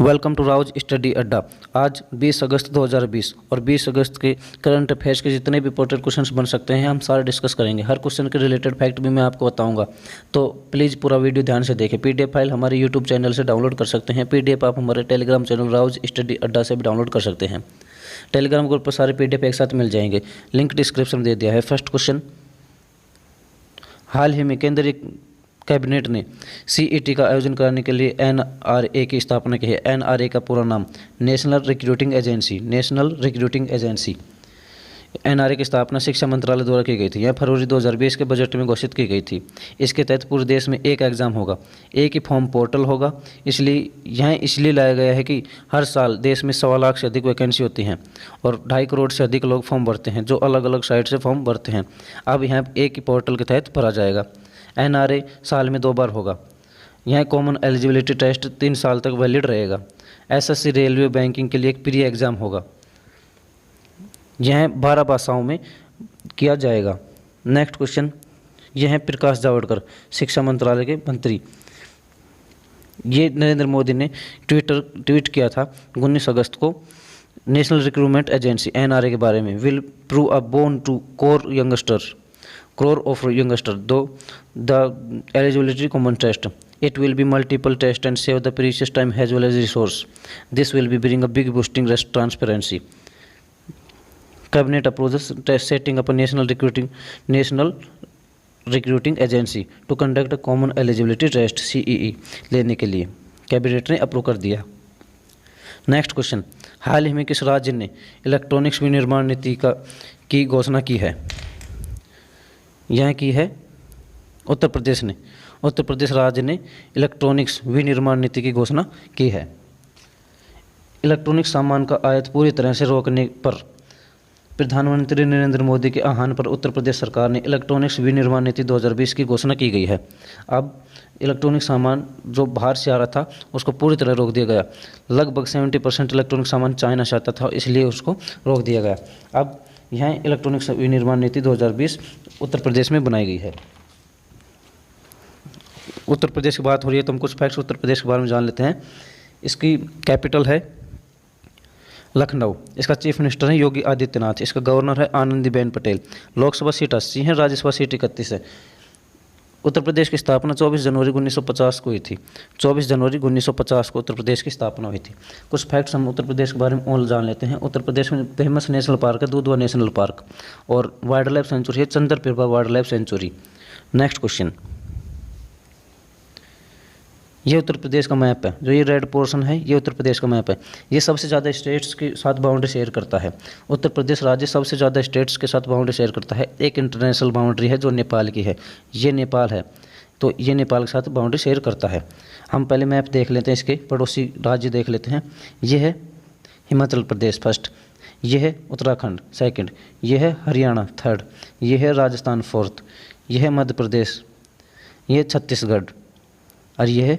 Welcome to Rouse study अड्डा। आज 20 अगस्त 2020 और 20 अगस्त के करंट अफेयर्स के जितने भी इंपॉर्टेंट क्वेश्चंस बन सकते हैं हम सारे डिस्कस करेंगे। हर क्वेश्चन के रिलेटेड फैक्ट भी मैं आपको बताऊंगा, तो प्लीज़ पूरा वीडियो ध्यान से देखें। पीडीएफ फाइल हमारे यूट्यूब चैनल से डाउनलोड कर सकते हैं। पीडीएफ आप हमारे टेलीग्राम चैनल राउज स्टडी अड्डा से भी डाउनलोड कर सकते हैं। टेलीग्राम ग्रुप पर सारे पीडीएफ एक साथ मिल जाएंगे, लिंक डिस्क्रिप्शन में दे दिया है। फर्स्ट क्वेश्चन, हाल ही में केंद्रीय कैबिनेट ने सीईटी का आयोजन कराने के लिए एनआरए की स्थापना की है। एनआरए का पूरा नाम national recruiting agency. National recruiting agency NRA की स्थापना शिक्षा मंत्रालय द्वारा की गई थी। यह फरवरी 2020 के बजट में घोषित की गई थी। इसके तहत पूरे देश में एक एग्ज़ाम होगा, एक ही फॉर्म पोर्टल होगा। इसलिए लाया गया है कि हर साल देश में 1.25 लाख से अधिक वैकेंसी होती हैं और 2.5 करोड़ से अधिक लोग फॉर्म भरते हैं, जो अलग अलग साइट से फॉर्म भरते हैं। अब यहाँ एक ही पोर्टल के तहत भरा जाएगा। एनआरए साल में 2 बार होगा। यह कॉमन एलिजिबिलिटी टेस्ट 3 साल तक वैलिड रहेगा। एसएससी, रेलवे, बैंकिंग के लिए एक प्री एग्ज़ाम होगा। यह 12 भाषाओं में किया जाएगा। नेक्स्ट क्वेश्चन, यह है प्रकाश जावड़ेकर, शिक्षा मंत्रालय के मंत्री। ये नरेंद्र मोदी ने ट्वीट किया था 19 अगस्त को। नेशनल रिक्रूटमेंट एजेंसी एनआरए के बारे में will prove a boon to crore of youngsters though the eligibility common test. It will be multiple tests and save the precious time as well as resource. This will be bring a big boosting transparency. Cabinet approves setting up a national recruiting agency to conduct a common eligibility test CEE लेने के लिए cabinet ने approve कर दिया। Next question, हाल ही में किस राज्य ने इलेक्ट्रॉनिक्स विनिर्माण नीति की घोषणा की है? यह की है उत्तर प्रदेश ने। उत्तर प्रदेश राज्य ने इलेक्ट्रॉनिक्स विनिर्माण नीति की घोषणा की है। इलेक्ट्रॉनिक सामान का आयात पूरी तरह से रोकने पर प्रधानमंत्री नरेंद्र मोदी के आह्वान पर उत्तर प्रदेश सरकार ने इलेक्ट्रॉनिक्स विनिर्माण नीति 2020 की घोषणा की गई है। अब इलेक्ट्रॉनिक सामान जो बाहर से आ रहा था उसको पूरी तरह रोक दिया गया। लगभग 70% इलेक्ट्रॉनिक सामान चाइना से आता था, इसलिए उसको रोक दिया गया। अब यह इलेक्ट्रॉनिक्स विनिर्माण नीति 2020 उत्तर प्रदेश में बनाई गई है। उत्तर प्रदेश की बात हो रही है तो हम कुछ फैक्ट्स उत्तर प्रदेश के बारे में जान लेते हैं। इसकी कैपिटल है लखनऊ। इसका चीफ मिनिस्टर है योगी आदित्यनाथ। इसका गवर्नर है आनंदीबेन पटेल। लोकसभा सीट 80 है, राज्यसभा सीट 31 है। उत्तर प्रदेश की स्थापना 24 जनवरी 1950 को हुई थी। 24 जनवरी 1950 को उत्तर प्रदेश की स्थापना हुई थी। कुछ फैक्ट्स हम उत्तर प्रदेश के बारे में और जान लेते हैं। उत्तर प्रदेश में फेमस नेशनल पार्क है दुधवा नेशनल पार्क और वाइल्ड लाइफ सेंचुरी है Chandraprabha wild life sanctuary. Next question, ये उत्तर प्रदेश का मैप है। जो ये रेड पोर्शन है ये उत्तर प्रदेश का मैप है। ये सबसे ज़्यादा स्टेट्स के साथ बाउंड्री शेयर करता है। उत्तर प्रदेश राज्य सबसे ज़्यादा स्टेट्स के साथ बाउंड्री शेयर करता है। एक इंटरनेशनल बाउंड्री है जो नेपाल की है। ये नेपाल है, तो ये नेपाल के साथ बाउंड्री शेयर करता है। हम पहले मैप देख लेते हैं, इसके पड़ोसी राज्य देख लेते हैं। ये है हिमाचल प्रदेश फर्स्ट, ये है उत्तराखंड सेकंड, ये है हरियाणा थर्ड, ये है राजस्थान फोर्थ, ये है मध्य प्रदेश, ये है छत्तीसगढ़ और ये है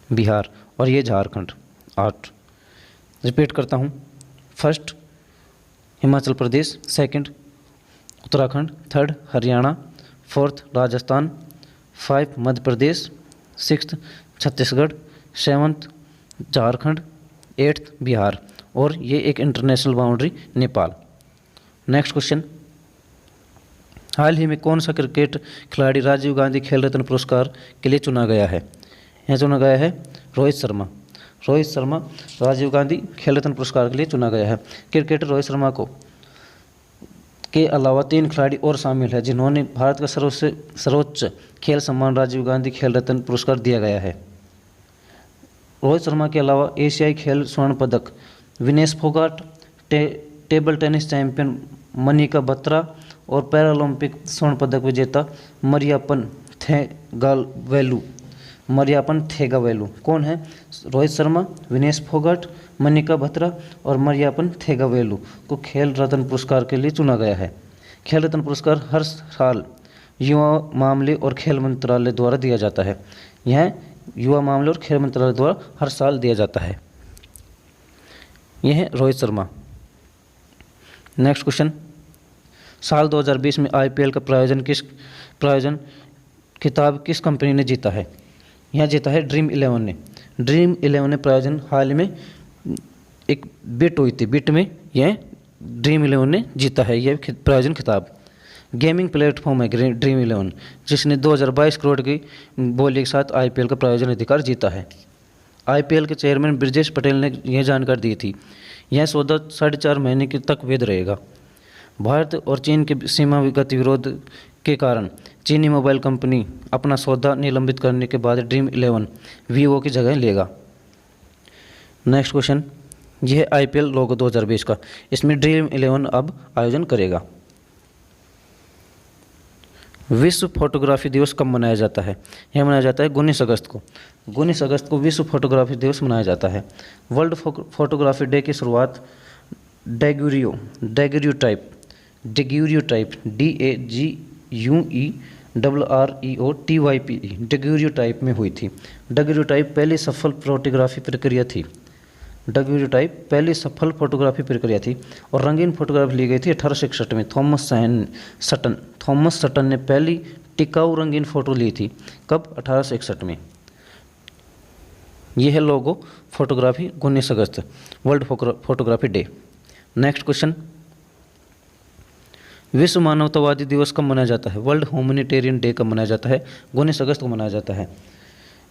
बिहार और ये झारखंड 8। रिपीट करता हूँ, first Himachal Pradesh, second Uttarakhand, third Haryana, fourth Rajasthan, 5 Madhya Pradesh, 6th Chhattisgarh, 7th Jharkhand, 8th Bihar और ये एक international boundary Nepal. Next question, हाल ही में कौन सा क्रिकेट खिलाड़ी राजीव गांधी खेल रत्न पुरस्कार के लिए चुना गया है? यह चुना गया है रोहित शर्मा। रोहित शर्मा राजीव गांधी खेल रत्न पुरस्कार के लिए चुना गया है। क्रिकेटर रोहित शर्मा को के अलावा 3 खिलाड़ी और शामिल है जिन्होंने भारत का सर्वोच्च खेल सम्मान राजीव गांधी खेल रत्न पुरस्कार दिया गया है। रोहित शर्मा के अलावा एशियाई खेल स्वर्ण पदक Vinesh Phogat, table tennis champion Manika Batra और पैरालंपिक स्वर्ण पदक विजेता मरियापन थेगावेलु कौन है? रोहित शर्मा, विनेश फोगाट, मनिका बत्रा और मरियापन थेगावेलु को खेल रत्न पुरस्कार के लिए चुना गया है। खेल रत्न पुरस्कार हर साल युवा मामले और खेल मंत्रालय द्वारा दिया जाता है। यह युवा मामले और खेल मंत्रालय द्वारा हर साल दिया जाता है। यह है रोहित शर्मा। नेक्स्ट क्वेश्चन, साल 2020 में आईपीएल का प्रायोजन खिताब किस कंपनी ने जीता है? यहाँ जीता है ड्रीम 11 ने। ड्रीम 11 ने प्रायोजन हाल में एक बिट हुई थी, बिट में यह ड्रीम 11 ने जीता है यह प्रायोजन खिताब। गेमिंग प्लेटफॉर्म है ड्रीम 11, जिसने 2022 करोड़ की बोली के साथ IPL का प्रायोजन अधिकार जीता है। IPL के चेयरमैन ब्रजेश पटेल ने यह जानकारी दी थी। यह सौदा 4.5 महीने तक वैध रहेगा। भारत और चीन के सीमा गतिविरोध के कारण चीनी मोबाइल कंपनी अपना सौदा निलंबित करने के बाद ड्रीम 11 Vivo की जगह लेगा। नेक्स्ट क्वेश्चन, यह है IPL लोगो 2020 का। इसमें ड्रीम 11 अब आयोजन करेगा। विश्व फोटोग्राफी दिवस कब मनाया जाता है? यह मनाया जाता है 19 अगस्त को। 19 अगस्त को विश्व फोटोग्राफी दिवस मनाया जाता है। वर्ल्ड फोटोग्राफी डे की शुरुआत डेग्यूरियोटाइप डेग्यूरियोटाइप में हुई थी। डेग्यूरियोटाइप पहली सफल फोटोग्राफी प्रक्रिया थी और रंगीन फोटोग्राफी ली गई थी 1861 में। थॉमस सटन ने पहली टिकाऊ रंगीन फोटो ली थी। कब? 1861 में। यह है लोगो फोटोग्राफी 19 अगस्त world photography day. Next question, विश्व मानवतावादी दिवस कब मनाया जाता है? वर्ल्ड ह्यूमैनिटेरियन डे कब मनाया जाता है? 19 अगस्त को मनाया जाता है।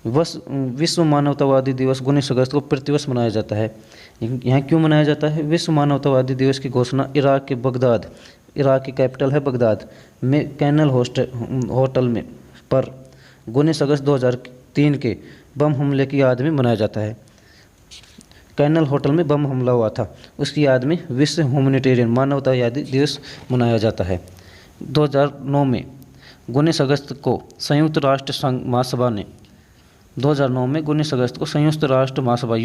विश्व मानवतावादी दिवस 19 अगस्त को प्रतिवर्ष मनाया जाता है। यहाँ क्यों मनाया जाता है? विश्व मानवतावादी दिवस की घोषणा इराक की कैपिटल है बगदाद में कैनल होटल में पर 19 अगस्त 2003 के बम हमले की याद में मनाया जाता है। कैनल होटल में बम हमला हुआ था, उसकी याद में विश्व ह्यूमैनिटेरियन मानवतावादी दिवस मनाया जाता है। 2009 में 19 अगस्त को संयुक्त राष्ट्र महासभा ने 19 अगस्त को संयुक्त राष्ट्र महासभा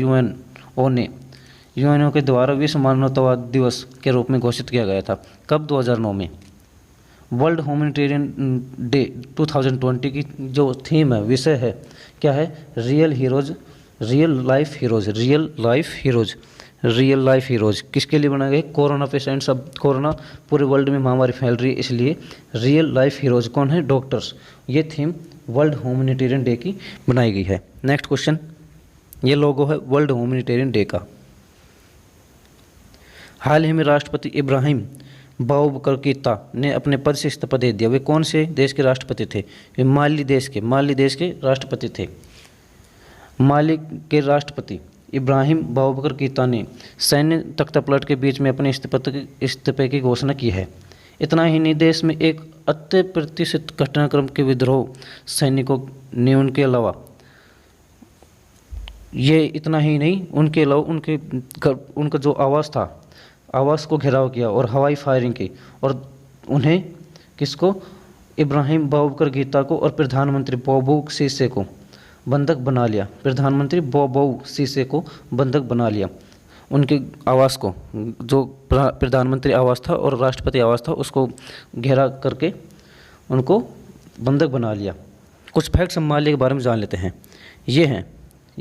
यूएनओ के द्वारा विश्व मानवतावाद दिवस के रूप में घोषित किया गया था। कब? 2009 में। वर्ल्ड ह्यूमैनिटेरियन डे 2020 की जो थीम है, विषय है, क्या है? Real life heroes. किसके लिए बनाए गए? Corona patients. अब कोरोना पूरे वर्ल्ड में महामारी फैल रही है, इसलिए रियल लाइफ हीरोज कौन है? डॉक्टर्स। ये थीम वर्ल्ड ह्यूमैनिटेरियन डे की बनाई गई है। नेक्स्ट क्वेश्चन, ये लोगो है वर्ल्ड ह्यूमैनिटेरियन डे का। हाल ही में राष्ट्रपति इब्राहिम बाउबकर कीता ने अपने पद से इस्तीफा दे दिया। वे कौन से देश के राष्ट्रपति थे? वे माली देश के राष्ट्रपति थे। माली के राष्ट्रपति इब्राहिम बाउबकर कीता ने सैन्य तख्तापलट के बीच में अपने इस्तीफे की घोषणा की है। इतना ही नहीं, देश में एक अप्रत्याशित घटनाक्रम के विद्रोह सैनिकों ने उनके अलावा उनका जो आवास था, आवास को घेराव किया और हवाई फायरिंग की और उन्हें किसको? इब्राहिम बाउबकर कीता को और प्रधानमंत्री बौबू सीसे को बंधक बना लिया। उनके आवास को, जो प्रधानमंत्री आवास था और राष्ट्रपति आवास था, उसको घेरा करके उनको बंधक बना लिया। कुछ फैक्ट्स हम माली के बारे में जान लेते हैं। ये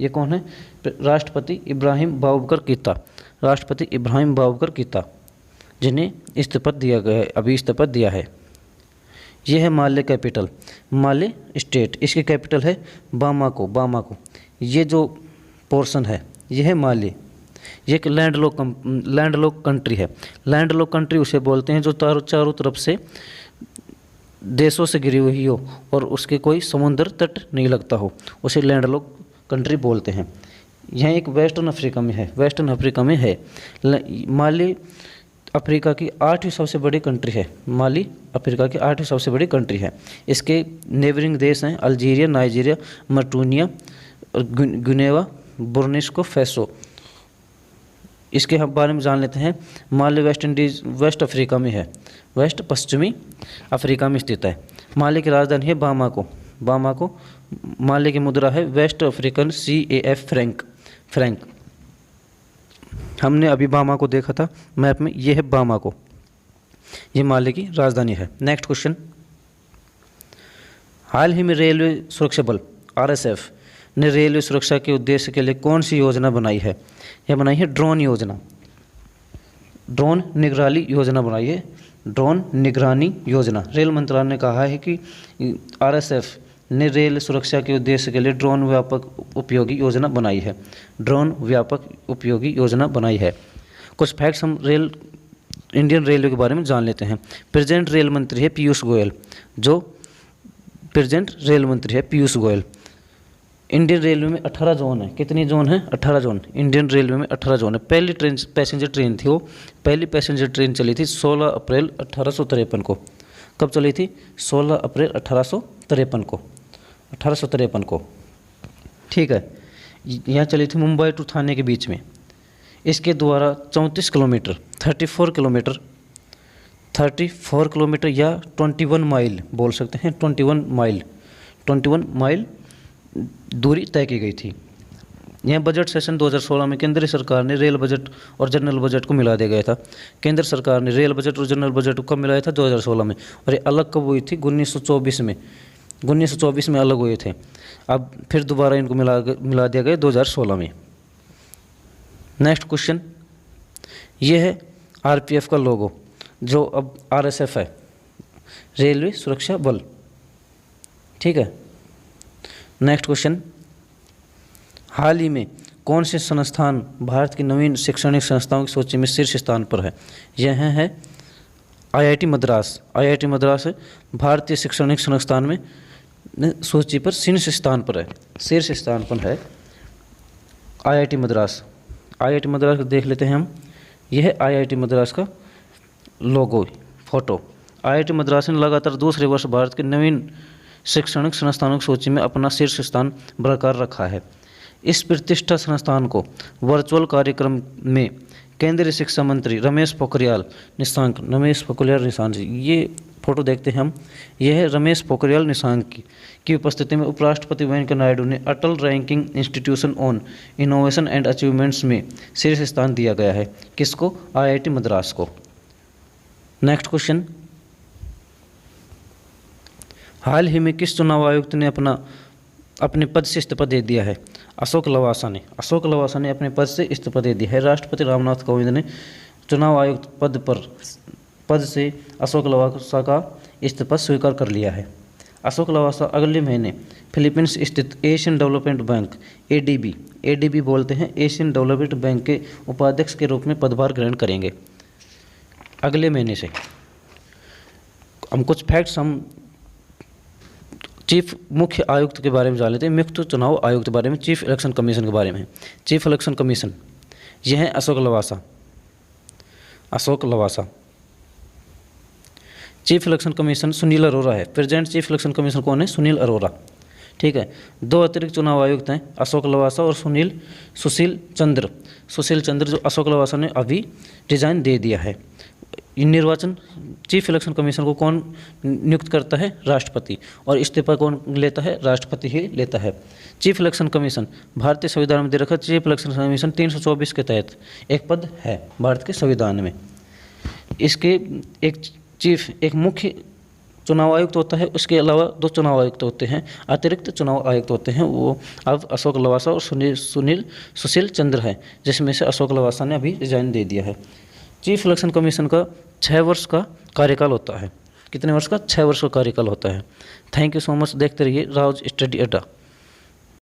कौन है? राष्ट्रपति इब्राहिम बाउबकर कीता, जिन्हें इस्तीफा दिया गया है, अभी इस्तीफा दिया है। ये है माले कैपिटल, माले स्टेट, इसकी कैपिटल है बामाको। ये जो पोर्शन है ये है माले। ये एक लैंडलॉक कंट्री है। लैंडलॉक कंट्री उसे बोलते हैं जो चारों तरफ से देशों से घिरी हुई हो और उसके कोई समुद्र तट नहीं लगता हो, उसे लैंडलॉक कंट्री बोलते हैं। यह एक वेस्टर्न अफ्रीका में है। माली अफ्रीका की 8वीं सबसे बड़ी कंट्री है। इसके नेबरिंग देश हैं अल्जीरिया, नाइजीरिया, मॉरिटानिया और गुनेवा, बुर्किना फासो। इसके हम बारे में जान लेते हैं। माली वेस्ट पश्चिमी अफ्रीका में स्थित है। माली की राजधानी है बामाको। माली की मुद्रा है वेस्ट अफ्रीकन CAF फ्रैंक। हमने अभी बामाको देखा था मैप में, ये है बामाको, ये माली की राजधानी है। नेक्स्ट क्वेश्चन, हाल ही में रेलवे सुरक्षा बल RSF ने रेलवे सुरक्षा के उद्देश्य के लिए कौन सी योजना बनाई है? यह बनाई है ड्रोन निगरानी योजना। रेल मंत्रालय ने कहा है कि RSF ने रेल सुरक्षा के उद्देश्य के लिए ड्रोन व्यापक उपयोगी योजना बनाई है। ड्रोन व्यापक उपयोगी योजना बनाई है। कुछ फैक्ट्स हम इंडियन रेलवे के बारे में जान लेते हैं। प्रेजेंट रेल मंत्री है पीयूष गोयल। जो प्रेजेंट रेल मंत्री है पीयूष गोयल। इंडियन रेलवे में 18 जोन है। कितनी जोन है? 18 जोन। इंडियन रेलवे में 18 जोन है। पहली ट्रेन पैसेंजर ट्रेन थी वो, पहली पैसेंजर ट्रेन चली थी 16 अप्रैल 1853 को। कब चली थी? 16 अप्रैल 1853 को। ठीक है। यहाँ चली थी मुंबई टू थाने के बीच में। इसके द्वारा 34 किलोमीटर 34 किलोमीटर या 21 माइल बोल सकते हैं, 21 माइल दूरी तय की गई थी। यह बजट सेशन 2016 में केंद्र सरकार ने रेल बजट और जनरल बजट को मिला दिया गया था। केंद्र सरकार ने रेल बजट और जनरल बजट को कब मिलाया था? 2016 में। और ये अलग कब हुई थी? 1924 में। 1924 में अलग हुए थे। अब फिर दोबारा इनको मिला दिया गया 2016 में। नेक्स्ट क्वेश्चन, ये है आरपीएफ का लोगो, जो अब आरएसएफ है, रेलवे सुरक्षा बल। ठीक है। नेक्स्ट क्वेश्चन, हाल ही में कौन से संस्थान भारत की नवीन शैक्षणिक संस्थाओं की सूची में शीर्ष स्थान पर है? यह है आईआईटी मद्रास। आईआईटी मद्रास है भारतीय शैक्षणिक संस्थान में सूची पर शीर्ष स्थान पर है आईआईटी मद्रास। आईआईटी मद्रास को देख लेते हैं हम। यह है आईआईटी मद्रास का लोगो, फोटो। आईआईटी मद्रास ने लगातार दूसरे वर्ष भारत के नवीन शैक्षणिक संस्थानों की सूची में अपना शीर्ष स्थान बरकरार रखा है। इस प्रतिष्ठा संस्थान को वर्चुअल कार्यक्रम में केंद्रीय शिक्षा मंत्री रमेश पोखरियाल निशंक जी, ये फोटो देखते हैं हम। यह है रमेश पोखरियाल निशंक की उपस्थिति में उपराष्ट्रपति वेंकैया नायडू ने Atal ranking institution on innovation and achievements में शीर्ष स्थान दिया गया है। किसको? आईआईटी मद्रास को। नेक्स्ट क्वेश्चन, हाल ही में किस चुनाव आयुक्त ने अपने पद से इस्तीफा दे दिया है? अशोक लवासा ने अपने पद से इस्तीफा दे दिया है। राष्ट्रपति रामनाथ कोविंद ने चुनाव आयुक्त पद से अशोक लवासा का इस्तीफा स्वीकार कर लिया है। अशोक लवासा अगले महीने फिलीपींस स्थित एशियन डेवलपमेंट बैंक एडीबी बोलते हैं, एशियन डेवलपमेंट बैंक के उपाध्यक्ष के रूप में पदभार ग्रहण करेंगे अगले महीने से। हम कुछ फैक्ट्स मुख्य आयुक्त के बारे में जान लेते हैं। मुख्य चुनाव आयुक्त के बारे में, चीफ इलेक्शन कमीशन के बारे में। चीफ इलेक्शन कमीशन यह है Ashok Lavasa. Chief election commission Sunil Arora है। प्रेजेंट चीफ इलेक्शन कमीशन कौन है? सुनील अरोरा। ठीक है। 2 अतिरिक्त चुनाव आयुक्त हैं, अशोक लवासा और सुशील चंद्र, जो अशोक लवासा ने अभी रिजाइन दे दिया है। निर्वाचन चीफ इलेक्शन कमीशन को कौन नियुक्त करता है? राष्ट्रपति। और इस्तीफा कौन लेता है? राष्ट्रपति ही लेता है। चीफ इलेक्शन कमीशन भारतीय संविधान में दे रखा। चीफ इलेक्शन कमीशन 324 के तहत एक पद है भारत के संविधान में। इसके एक मुख्य चुनाव आयुक्त होता है, उसके अलावा 2 चुनाव आयुक्त होते हैं, अतिरिक्त चुनाव आयुक्त होते हैं। वो अब अशोक लवासा और सुशील चंद्र है, जिसमें से अशोक लवासा ने अभी रिजाइन दे दिया है। चीफ इलेक्शन कमीशन का 6 वर्ष का कार्यकाल होता है। कितने वर्ष का? 6 वर्ष का कार्यकाल होता है। Thank you so much. देखते रहिए राउज स्टडी अड्डा।